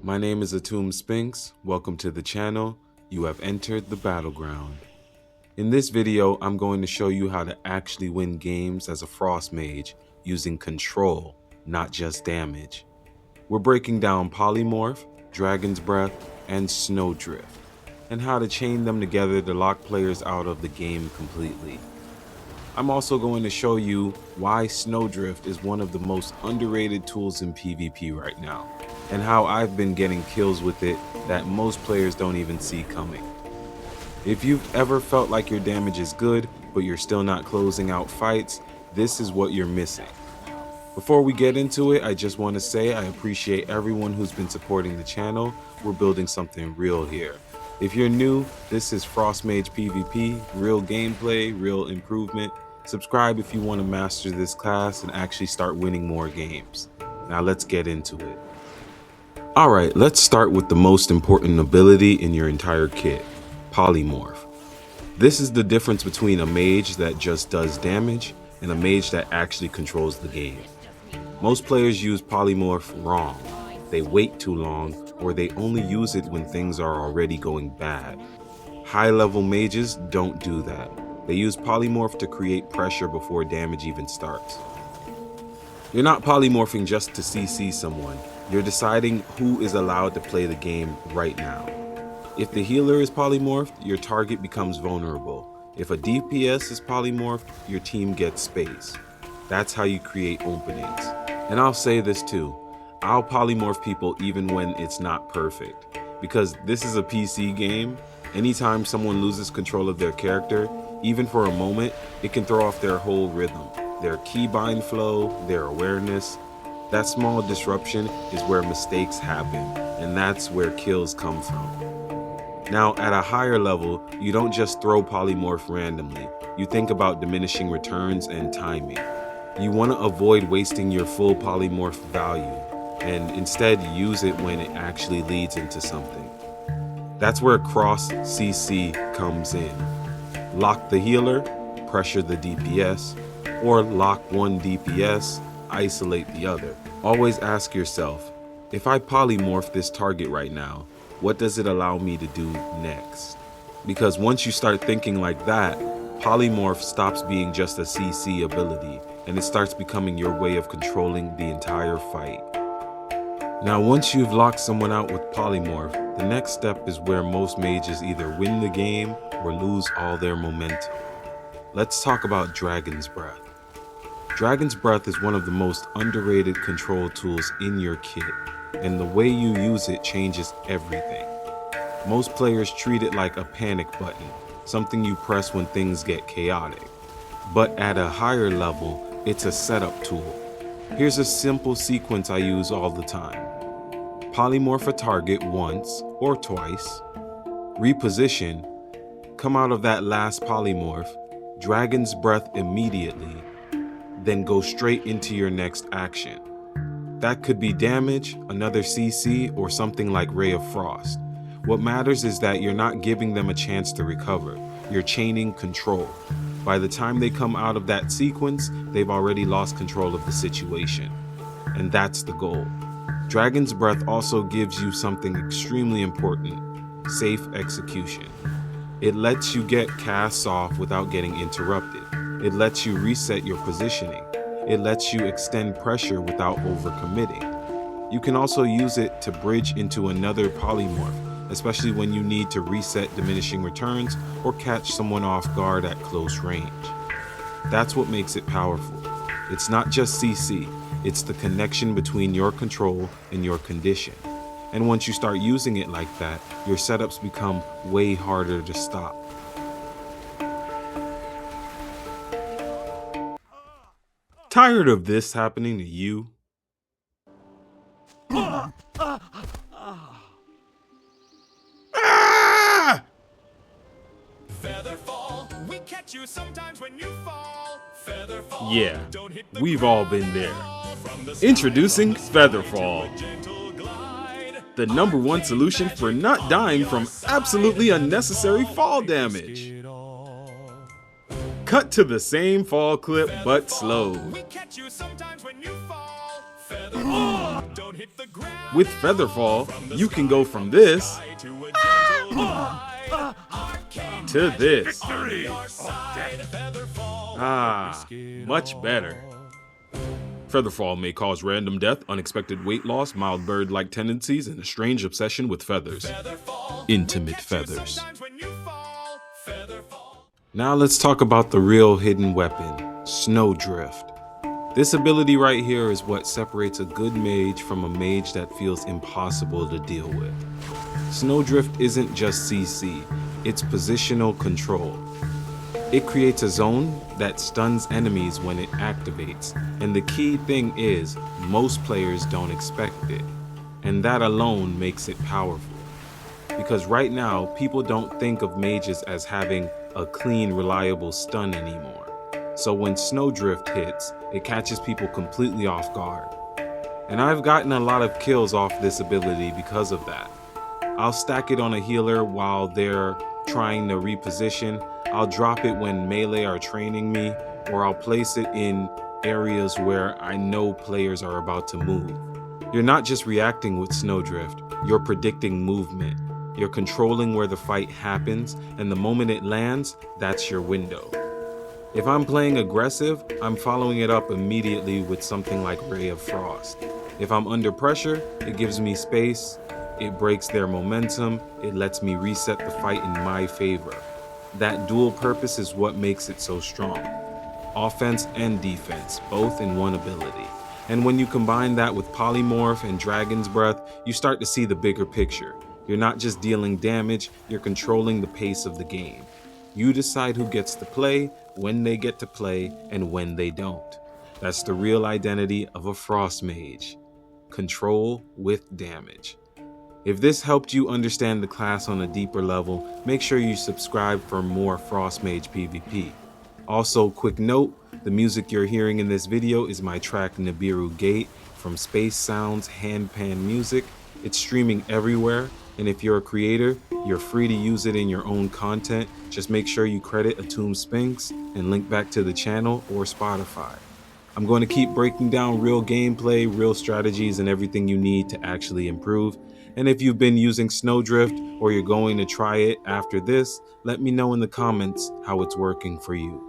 My name is Atum Spinks. Welcome to the channel. You have entered the battleground. In this video, I'm going to show you how to actually win games as a Frost Mage using control, not just damage. We're breaking down Polymorph, Dragon's Breath, and Snowdrift, and how to chain them together to lock players out of the game completely. I'm also going to show you why Snowdrift is one of the most underrated tools in PvP right now, and how I've been getting kills with it that most players don't even see coming. If you've ever felt like your damage is good, but you're still not closing out fights, this is what you're missing. Before we get into it, I just want to say I appreciate everyone who's been supporting the channel. We're building something real here. If you're new, this is Frost Mage PvP, real gameplay, real improvement. Subscribe if you want to master this class and actually start winning more games. Now let's get into it. Alright, let's start with the most important ability in your entire kit, Polymorph. This is the difference between a mage that just does damage and a mage that actually controls the game. Most players use Polymorph wrong. They wait too long, or they only use it when things are already going bad. High-level mages don't do that. They use Polymorph to create pressure before damage even starts. You're not polymorphing just to CC someone. You're deciding who is allowed to play the game right now. If the healer is polymorphed, your target becomes vulnerable. If a DPS is polymorphed, your team gets space. That's how you create openings. And I'll say this too. I'll polymorph people even when it's not perfect. Because this is a PC game, anytime someone loses control of their character, even for a moment, it can throw off their whole rhythm, their keybind flow, their awareness. That small disruption is where mistakes happen, and that's where kills come from. Now, at a higher level, you don't just throw polymorph randomly. You think about diminishing returns and timing. You want to avoid wasting your full polymorph value, and instead use it when it actually leads into something. That's where cross CC comes in. Lock the healer, pressure the DPS, or lock one DPS, isolate the other. Always ask yourself, if I polymorph this target right now, what does it allow me to do next? Because once you start thinking like that, polymorph stops being just a CC ability, and it starts becoming your way of controlling the entire fight. Now, once you've locked someone out with polymorph, the next step is where most mages either win the game or lose all their momentum. Let's talk about Dragon's Breath. Dragon's Breath is one of the most underrated control tools in your kit, and the way you use it changes everything. Most players treat it like a panic button, something you press when things get chaotic. But at a higher level, it's a setup tool. Here's a simple sequence I use all the time. Polymorph a target once or twice, reposition, come out of that last polymorph, Dragon's Breath immediately, then go straight into your next action. That could be damage, another CC, or something like Ray of Frost. What matters is that you're not giving them a chance to recover. You're chaining control. By the time they come out of that sequence, they've already lost control of the situation. And that's the goal. Dragon's Breath also gives you something extremely important, safe execution. It lets you get casts off without getting interrupted. It lets you reset your positioning. It lets you extend pressure without overcommitting. You can also use it to bridge into another polymorph, especially when you need to reset diminishing returns or catch someone off guard at close range. That's what makes it powerful. It's not just CC, it's the connection between your control and your condition. And once you start using it like that, your setups become way harder to stop. Tired of this happening to you? Featherfall, we catch you sometimes when you fall. Featherfall, Yeah, we've all been there. Introducing Featherfall, the #1 solution for not dying from absolutely unnecessary fall damage. Cut to the same fall clip, but slow. we catch you sometimes when you fall. Featherfall. Don't hit the ground. With featherfall, you can go from this To a gentle ride. Arcane to this. victory. Featherfall. Ah, much better. Featherfall may cause random death, unexpected weight loss, mild bird-like tendencies, and a strange obsession with feathers. Featherfall. Intimate feathers. Sometimes when you fall. Featherfall. Now let's talk about the real hidden weapon, Snowdrift. This ability right here is what separates a good mage from a mage that feels impossible to deal with. Snowdrift isn't just CC, it's positional control. It creates a zone that stuns enemies when it activates, and the key thing is, most players don't expect it, and that alone makes it powerful. Because right now, people don't think of mages as having a clean, reliable stun anymore. So when Snowdrift hits, it catches people completely off guard. And I've gotten a lot of kills off this ability because of that. I'll stack it on a healer while they're trying to reposition. I'll drop it when melee are training me, or I'll place it in areas where I know players are about to move. You're not just reacting with Snowdrift, you're predicting movement. You're controlling where the fight happens, and the moment it lands, that's your window. If I'm playing aggressive, I'm following it up immediately with something like Ray of Frost. If I'm under pressure, it gives me space, it breaks their momentum, it lets me reset the fight in my favor. That dual purpose is what makes it so strong. Offense and defense, both in one ability. And when you combine that with Polymorph and Dragon's Breath, you start to see the bigger picture. You're not just dealing damage, you're controlling the pace of the game. You decide who gets to play, when they get to play, and when they don't. That's the real identity of a Frost Mage. Control with damage. If this helped you understand the class on a deeper level, make sure you subscribe for more Frost Mage PvP. Also, quick note, the music you're hearing in this video is my track Nibiru Gate from Space Sounds Handpan Music. It's streaming everywhere, and if you're a creator, you're free to use it in your own content. Just make sure you credit Atum Spinks and link back to the channel or Spotify. I'm going to keep breaking down real gameplay, real strategies, and everything you need to actually improve. And if you've been using Snowdrift or you're going to try it after this, let me know in the comments how it's working for you.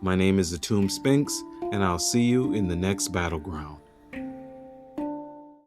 My name is Atum Spinks, and I'll see you in the next battleground.